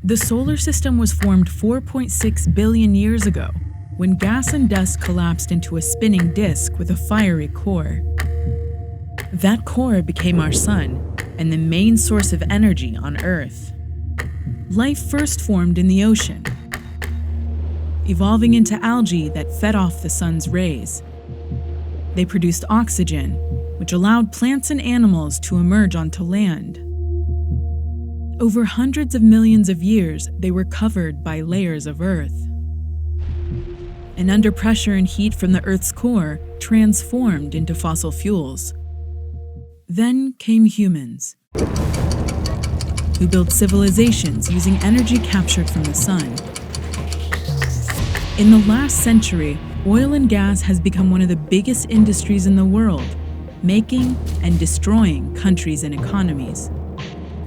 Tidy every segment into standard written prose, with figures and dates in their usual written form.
The solar system was formed 4.6 billion years ago, when gas and dust collapsed into a spinning disk with a fiery core. That core became our sun and the main source of energy on Earth. Life first formed in the ocean, evolving into algae that fed off the sun's rays. They produced oxygen, which allowed plants and animals to emerge onto land. Over hundreds of millions of years, they were covered by layers of Earth. And under pressure and heat from the Earth's core, transformed into fossil fuels. Then came humans, who built civilizations using energy captured from the sun. In the last century, oil and gas has become one of the biggest industries in the world, making and destroying countries and economies.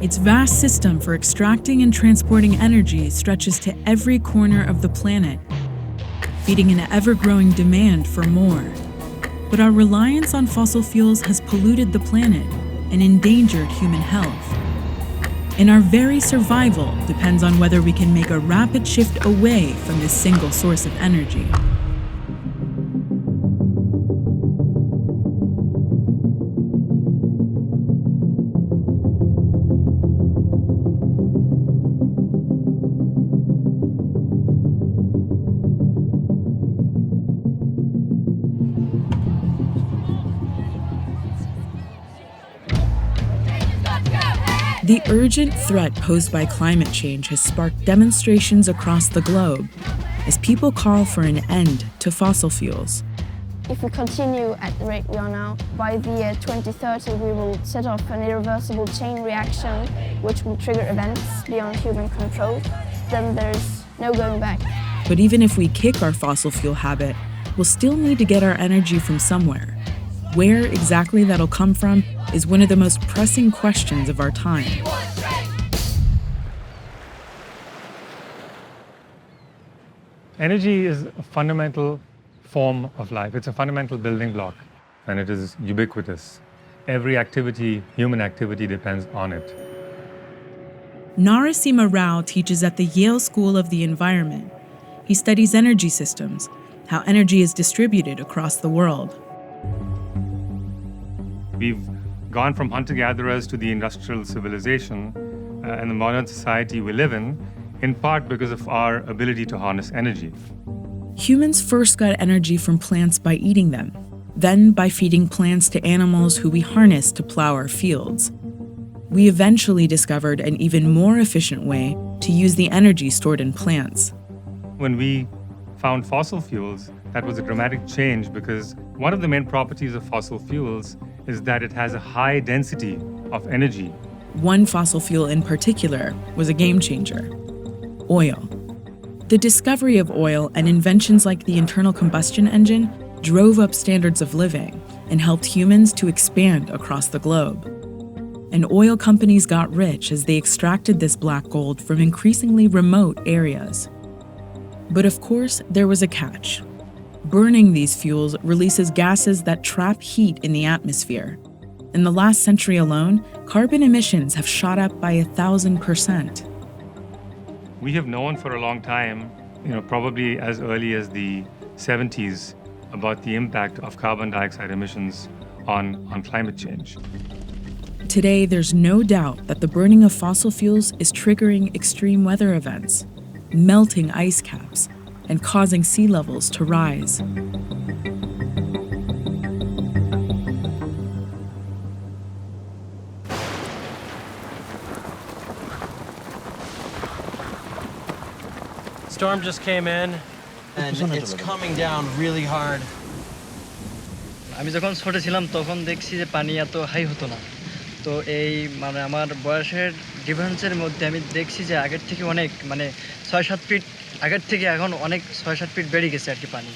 Its vast system for extracting and transporting energy stretches to every corner of the planet, feeding an ever-growing demand for more. But our reliance on fossil fuels has polluted the planet and endangered human health. And our very survival depends on whether we can make a rapid shift away from this single source of energy. The urgent threat posed by climate change has sparked demonstrations across the globe as people call for an end to fossil fuels. If we continue at the rate we are now, by the year 2030 we will set off an irreversible chain reaction which will trigger events beyond human control. Then there's no going back. But even if we kick our fossil fuel habit, we'll still need to get our energy from somewhere. Where exactly that'll come from is one of the most pressing questions of our time. Energy is a fundamental form of life. It's a fundamental building block, and it is ubiquitous. Every activity, human activity, depends on it. Narasimha Rao teaches at the Yale School of the Environment. He studies energy systems, how energy is distributed across the world. We've gone from hunter-gatherers to the industrial civilization and the modern society we live in part because of our ability to harness energy. Humans first got energy from plants by eating them, then by feeding plants to animals who we harnessed to plow our fields. We eventually discovered an even more efficient way to use the energy stored in plants. When we found fossil fuels, that was a dramatic change because one of the main properties of fossil fuels is that it has a high density of energy. One fossil fuel in particular was a game changer: oil. The discovery of oil and inventions like the internal combustion engine drove up standards of living and helped humans to expand across the globe. And oil companies got rich as they extracted this black gold from increasingly remote areas. But of course, there was a catch. Burning these fuels releases gases that trap heat in the atmosphere. In the last century alone, carbon emissions have shot up by 1,000%. We have known for a long time, probably as early as the 70s, about the impact of carbon dioxide emissions on climate change. Today, there's no doubt that the burning of fossil fuels is triggering extreme weather events, melting ice caps, and causing sea levels to rise. Storm just came in, and it's coming down really hard. আমি যখন ছোট ছিলাম তখন দেখছি যে পানি এত high হতো না। তো এই আমার বয়সের ডিফারেন্সের মধ্যে আমি দেখছি যে আগের থেকে অনেক 6-7 ফিট আগের থেকে এখন অনেক 6-7 ফিট বেড়ে গেছে আর কি পানি।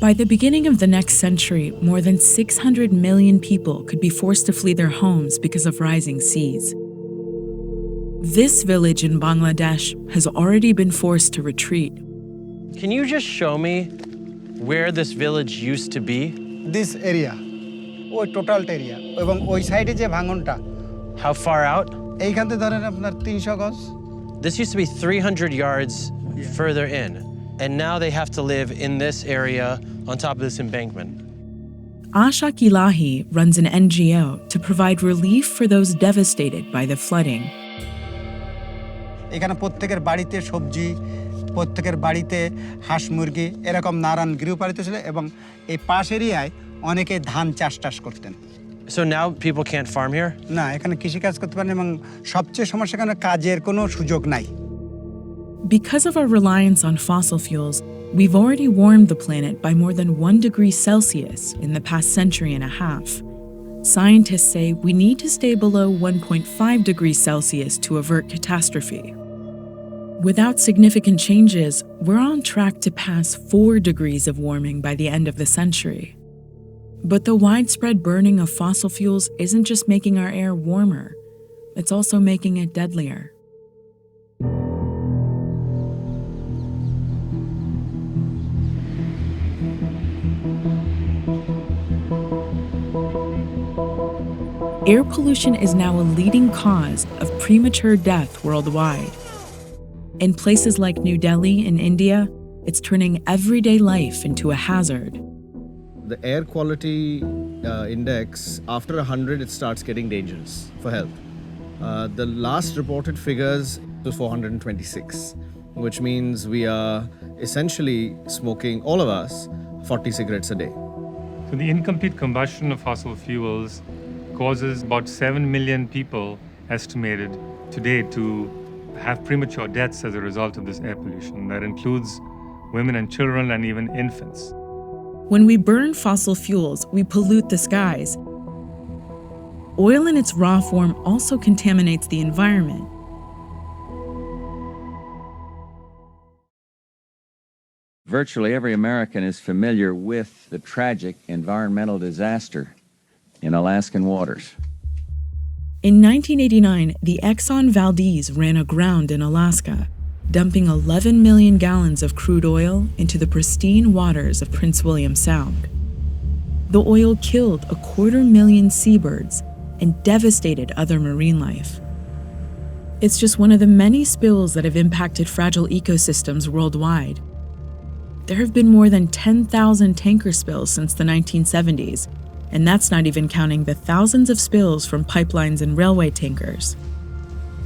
By the beginning of the next century, more than 600 million people could be forced to flee their homes because of rising seas. This village in Bangladesh has already been forced to retreat. Can you just show me where this village used to be? This area, ওই total area এবং ওই সাইডে যে ভাঙনটা। How far out? এইখান থেকে ধরেন আপনার 300 গজ। This used to be 300 yards further in, and now they have to live in this area on top of this embankment. Ashaq Ilahi runs an NGO to provide relief for those devastated by the flooding. এখানে প্রত্যেকের বাড়িতে সবজি, প্রত্যেকের বাড়িতে হাঁস মুরগি এরকম নানান গৃহপালিত ছিল এবং এই পাশ এরিয়ায় অনেকে ধান চাষ করতেন। So now people can't farm here? না, এখানে কৃষিকাজ করতে পারেন এবং সবচেয়ে সমস্যা এখানে কাজের কোনো সুযোগ নাই। Because of our reliance on fossil fuels, we've already warmed the planet by more than 1 degree Celsius in the past century and a half. Scientists say we need to stay below 1.5 degrees Celsius to avert catastrophe. Without significant changes, we're on track to pass 4 degrees of warming by the end of the century. But the widespread burning of fossil fuels isn't just making our air warmer, it's also making it deadlier. Air pollution is now a leading cause of premature death worldwide. In places like New Delhi in India, it's turning everyday life into a hazard. The air quality index, after 100, it starts getting dangerous for health. The last reported figures was 426, which means we are essentially smoking, all of us, 40 cigarettes a day. So the incomplete combustion of fossil fuels causes about 7 million people estimated today to have premature deaths as a result of this air pollution. That includes women and children and even infants. When we burn fossil fuels, we pollute the skies. Oil in its raw form also contaminates the environment. Virtually every American is familiar with the tragic environmental disaster in Alaskan waters. In 1989, the Exxon Valdez ran aground in Alaska, dumping 11 million gallons of crude oil into the pristine waters of Prince William Sound. The oil killed 250,000 seabirds and devastated other marine life. It's just one of the many spills that have impacted fragile ecosystems worldwide. There have been more than 10,000 tanker spills since the 1970s, and that's not even counting the thousands of spills from pipelines and railway tankers.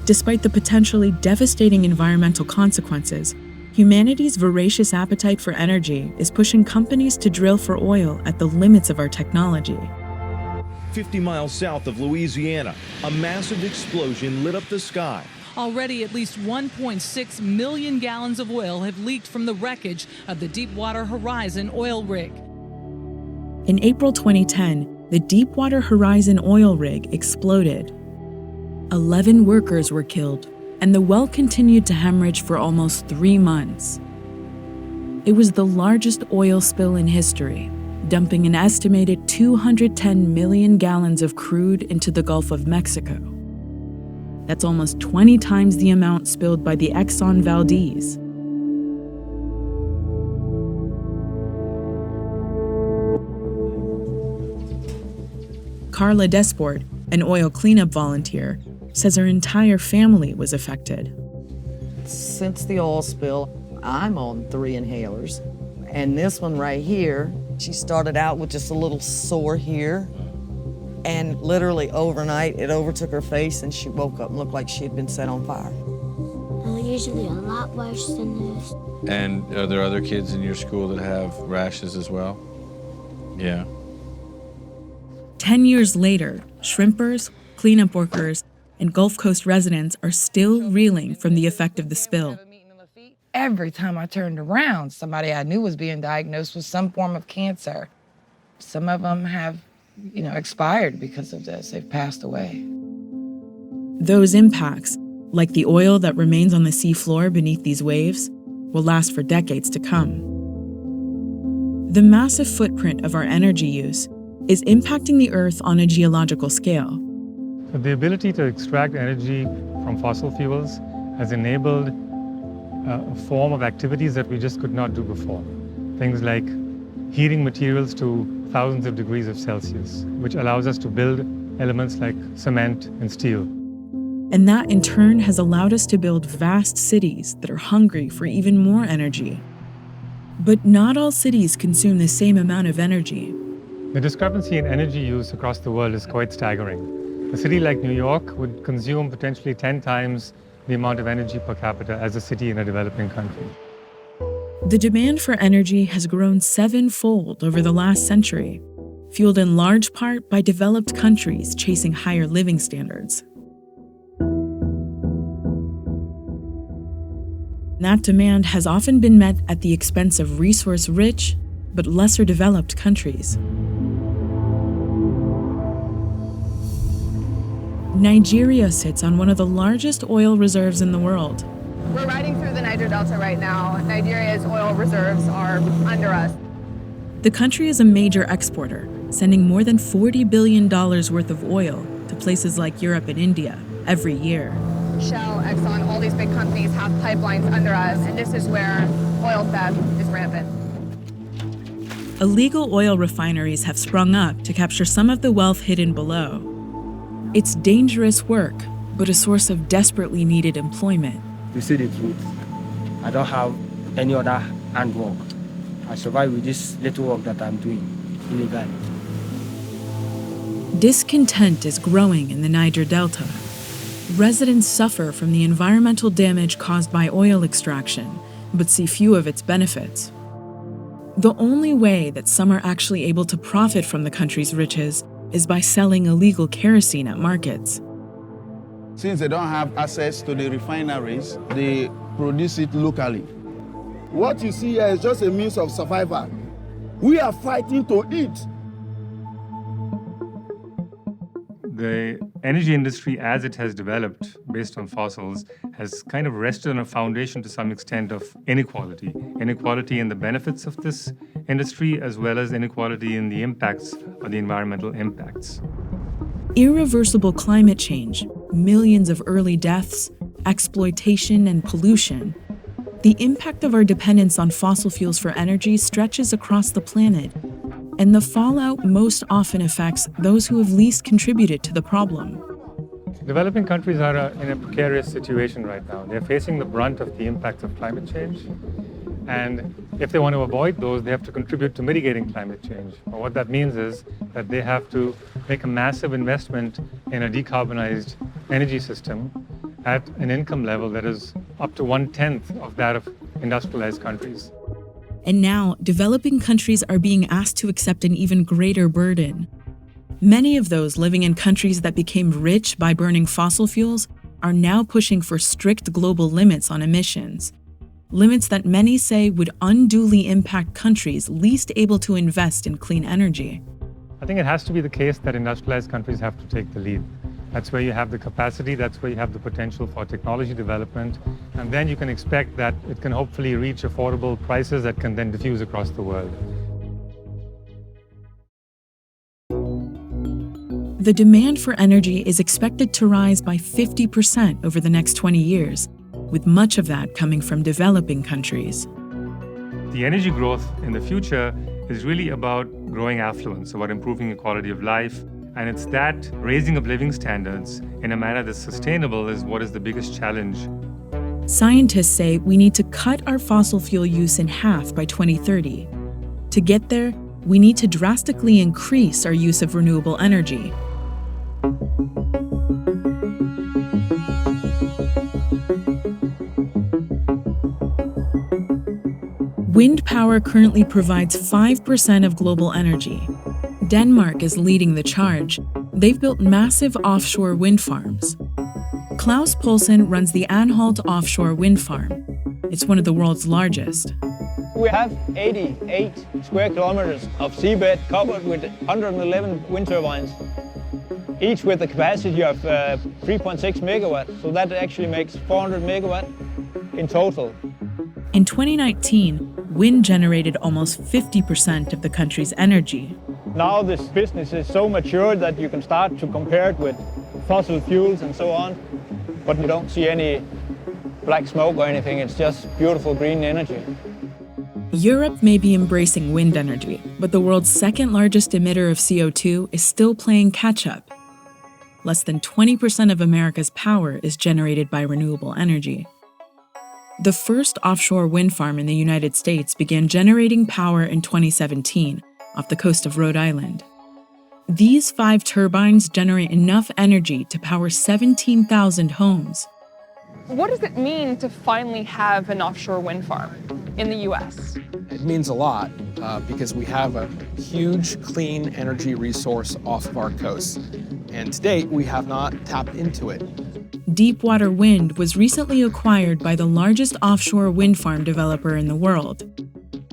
Despite the potentially devastating environmental consequences, humanity's voracious appetite for energy is pushing companies to drill for oil at the limits of our technology. 50 miles south of Louisiana, a massive explosion lit up the sky. Already, at least 1.6 million gallons of oil have leaked from the wreckage of the Deepwater Horizon oil rig. In April 2010, the Deepwater Horizon oil rig exploded. 11 workers were killed, and the well continued to hemorrhage for almost 3 months. It was the largest oil spill in history, dumping an estimated 210 million gallons of crude into the Gulf of Mexico. That's almost 20 times the amount spilled by the Exxon Valdez. Carla Desport, an oil cleanup volunteer, says her entire family was affected. Since the oil spill, I'm on 3 inhalers. And this one right here, she started out with just a little sore here. And literally overnight, it overtook her face and she woke up and looked like she had been set on fire. Usually a lot worse than this. And are there other kids in your school that have rashes as well? Yeah. 10 years later, shrimpers, cleanup workers, and Gulf Coast residents are still reeling from the effect of the spill. Every time I turned around, somebody I knew was being diagnosed with some form of cancer. Some of them have, expired because of this. They've passed away. Those impacts, like the oil that remains on the seafloor beneath these waves, will last for decades to come. The massive footprint of our energy use is impacting the Earth on a geological scale. The ability to extract energy from fossil fuels has enabled a form of activities that we just could not do before. Things like heating materials to thousands of degrees of Celsius, which allows us to build elements like cement and steel. And that in turn has allowed us to build vast cities that are hungry for even more energy. But not all cities consume the same amount of energy. The discrepancy in energy use across the world is quite staggering. A city like New York would consume potentially 10 times the amount of energy per capita as a city in a developing country. The demand for energy has grown 7-fold over the last century, fueled in large part by developed countries chasing higher living standards. That demand has often been met at the expense of resource-rich but lesser developed countries. Nigeria sits on one of the largest oil reserves in the world. We're riding through the Niger Delta right now. Nigeria's oil reserves are under us. The country is a major exporter, sending more than $40 billion worth of oil to places like Europe and India every year. Shell, Exxon, all these big companies have pipelines under us, and this is where oil theft is rampant. Illegal oil refineries have sprung up to capture some of the wealth hidden below. It's dangerous work, but a source of desperately needed employment. To say the truth, I don't have any other handwork. I survive with this little work that I'm doing illegally. Discontent is growing in the Niger Delta. Residents suffer from the environmental damage caused by oil extraction, but see few of its benefits. The only way that some are actually able to profit from the country's riches is by selling illegal kerosene at markets. Since they don't have access to the refineries, they produce it locally. What you see here is just a means of survival. We are fighting to eat. The energy industry, as it has developed based on fossils, has kind of rested on a foundation to some extent of inequality. Inequality in the benefits of this industry, as well as inequality in the impacts or the environmental impacts. Irreversible climate change, millions of early deaths, exploitation, and pollution. The impact of our dependence on fossil fuels for energy stretches across the planet, and the fallout most often affects those who have least contributed to the problem. Developing countries are in a precarious situation right now. They're facing the brunt of the impacts of climate change. And if they want to avoid those, they have to contribute to mitigating climate change. Well, what that means is that they have to make a massive investment in a decarbonized energy system at an income level that is up to 1/10 of that of industrialized countries. And now, developing countries are being asked to accept an even greater burden. Many of those living in countries that became rich by burning fossil fuels are now pushing for strict global limits on emissions. Limits that many say would unduly impact countries least able to invest in clean energy. I think it has to be the case that industrialized countries have to take the lead. That's where you have the capacity, that's where you have the potential for technology development, and then you can expect that it can hopefully reach affordable prices that can then diffuse across the world. The demand for energy is expected to rise by 50% over the next 20 years, with much of that coming from developing countries. The energy growth in the future is really about growing affluence, about improving the quality of life, and it's that raising of living standards in a manner that's sustainable is what is the biggest challenge. Scientists say we need to cut our fossil fuel use in half by 2030. To get there, we need to drastically increase our use of renewable energy. Wind power currently provides 5% of global energy. Denmark is leading the charge. They've built massive offshore wind farms. Klaus Poulsen runs the Anholt offshore wind farm. It's one of the world's largest. We have 88 square kilometers of seabed covered with 111 wind turbines, each with a capacity of 3.6 megawatts. So that actually makes 400 megawatts in total. In 2019, wind generated almost 50% of the country's energy. Now this business is so mature that you can start to compare it with fossil fuels and so on, but you don't see any black smoke or anything. It's just beautiful green energy. Europe may be embracing wind energy, but the world's second largest emitter of CO2 is still playing catch-up. less than 20% of America's power is generated by renewable energy. The first offshore wind farm in the United States began generating power in 2017 off the coast of Rhode Island. These 5 turbines generate enough energy to power 17,000 homes. What does it mean to finally have an offshore wind farm in the U.S.? It means a lot because we have a huge clean energy resource off of our coast. And to date, we have not tapped into it. Deepwater Wind was recently acquired by the largest offshore wind farm developer in the world.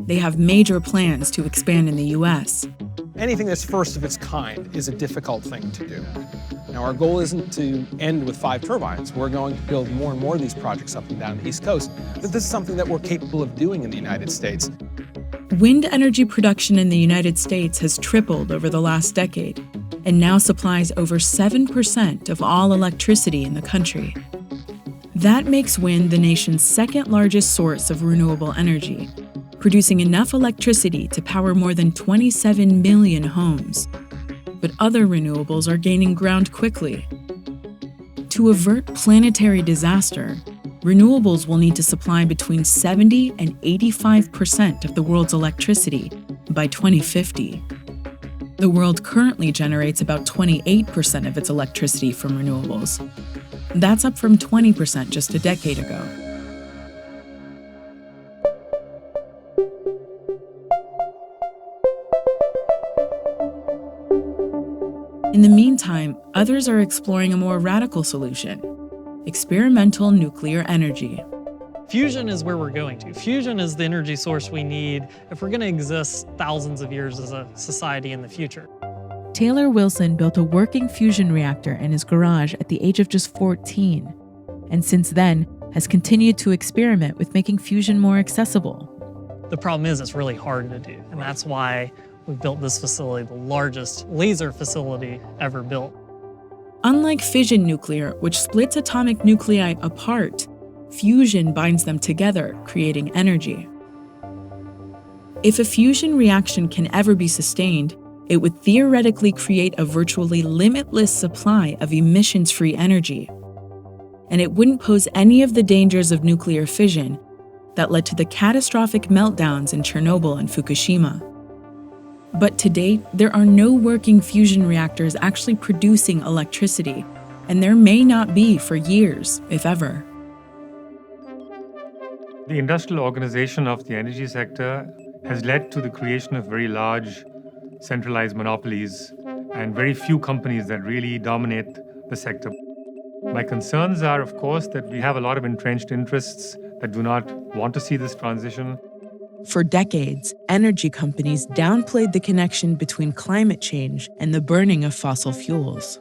They have major plans to expand in the U.S. Anything that's first of its kind is a difficult thing to do. Now, our goal isn't to end with 5 turbines. We're going to build more and more of these projects up and down the East Coast, but this is something that we're capable of doing in the United States. Wind energy production in the United States has tripled over the last decade and now supplies over 7% of all electricity in the country. That makes wind the nation's second largest source of renewable energy, producing enough electricity to power more than 27 million homes. But other renewables are gaining ground quickly. To avert planetary disaster, renewables will need to supply between 70 and 85% of the world's electricity by 2050. The world currently generates about 28% of its electricity from renewables. That's up from 20% just a decade ago. In the meantime, others are exploring a more radical solution: experimental nuclear energy. Fusion is where we're going to. Fusion is the energy source we need if we're going to exist thousands of years as a society in the future. Taylor Wilson built a working fusion reactor in his garage at the age of just 14, and since then has continued to experiment with making fusion more accessible. The problem is it's really hard to do, and that's why we built this facility, the largest laser facility ever built. Unlike fission nuclear, which splits atomic nuclei apart, fusion binds them together, creating energy. If a fusion reaction can ever be sustained, it would theoretically create a virtually limitless supply of emissions-free energy. And it wouldn't pose any of the dangers of nuclear fission that led to the catastrophic meltdowns in Chernobyl and Fukushima. But to date, there are no working fusion reactors actually producing electricity, and there may not be for years, if ever. The industrial organization of the energy sector has led to the creation of very large centralized monopolies and very few companies that really dominate the sector. My concerns are, of course, that we have a lot of entrenched interests that do not want to see this transition. For decades, energy companies downplayed the connection between climate change and the burning of fossil fuels.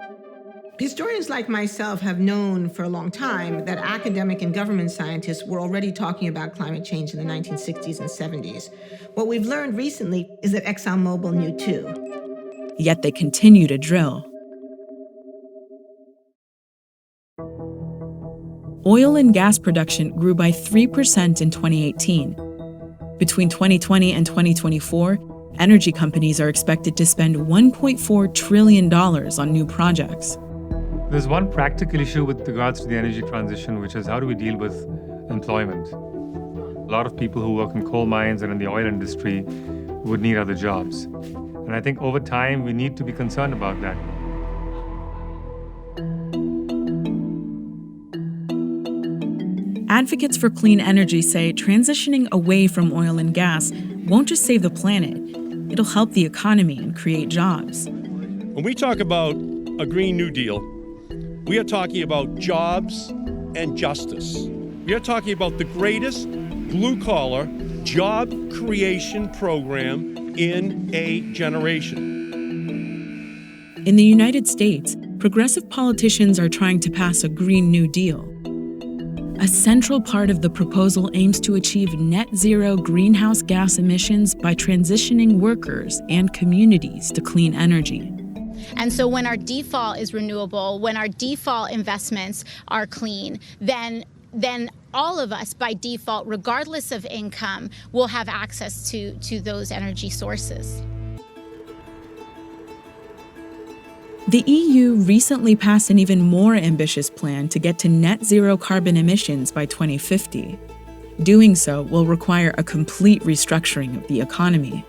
Historians like myself have known for a long time that academic and government scientists were already talking about climate change in the 1960s and 70s. What we've learned recently is that ExxonMobil knew too. Yet they continue to drill. Oil and gas production grew by 3% in 2018. Between 2020 and 2024, energy companies are expected to spend $1.4 trillion on new projects. There's one practical issue with regards to the energy transition, which is how do we deal with employment? A lot of people who work in coal mines and in the oil industry would need other jobs. And I think over time, we need to be concerned about that. Advocates for clean energy say transitioning away from oil and gas won't just save the planet, it'll help the economy and create jobs. When we talk about a Green New Deal, we are talking about jobs and justice. We are talking about the greatest blue-collar job creation program in a generation. In the United States, progressive politicians are trying to pass a Green New Deal. A central part of the proposal aims to achieve net zero greenhouse gas emissions by transitioning workers and communities to clean energy. And so when our default is renewable, when our default investments are clean, then all of us by default, regardless of income, will have access to those energy sources. The EU recently passed an even more ambitious plan to get to net zero carbon emissions by 2050. Doing so will require a complete restructuring of the economy.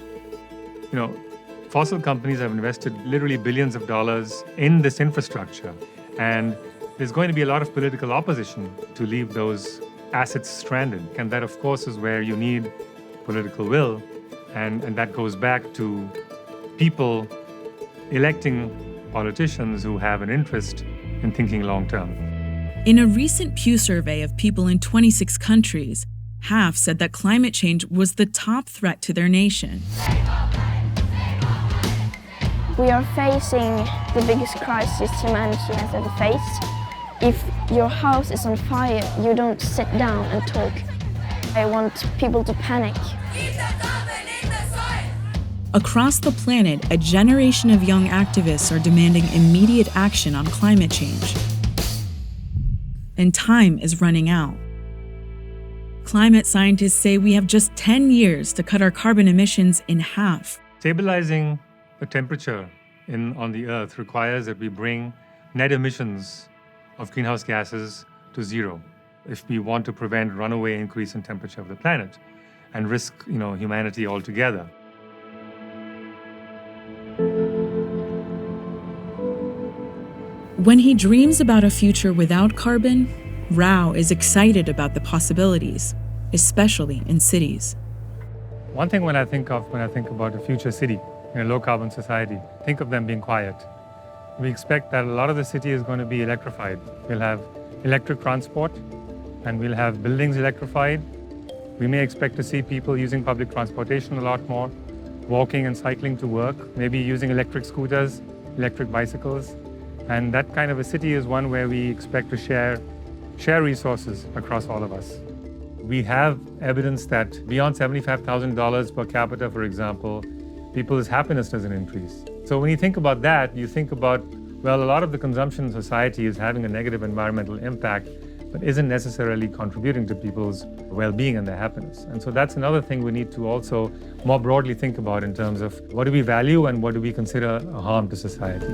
You know, fossil companies have invested literally billions of dollars in this infrastructure, and there's going to be a lot of political opposition to leave those assets stranded. And that, of course, is where you need political will, and that goes back to people electing politicians who have an interest in thinking long term. In a recent Pew survey of people in 26 countries, half said that climate change was the top threat to their nation. We are facing the biggest crisis humanity has ever faced. If your house is on fire, you don't sit down and talk. I want people to panic. Across the planet, a generation of young activists are demanding immediate action on climate change. And time is running out. Climate scientists say we have just 10 years to cut our carbon emissions in half. Stabilizing the temperature on the Earth requires that we bring net emissions of greenhouse gases to zero if we want to prevent runaway increase in temperature of the planet and risk, humanity altogether. When he dreams about a future without carbon, Rao is excited about the possibilities, especially in cities. One thing when I think about a future city in a low-carbon society, think of them being quiet. We expect that a lot of the city is going to be electrified. We'll have electric transport, and we'll have buildings electrified. We may expect to see people using public transportation a lot more, walking and cycling to work, maybe using electric scooters, electric bicycles. And that kind of a city is one where we expect to share resources across all of us. We have evidence that beyond $75,000 per capita, for example, people's happiness doesn't increase. So when you think about that, you think about, well, a lot of the consumption in society is having a negative environmental impact, but isn't necessarily contributing to people's well-being and their happiness. And so that's another thing we need to also more broadly think about in terms of what do we value and what do we consider a harm to society.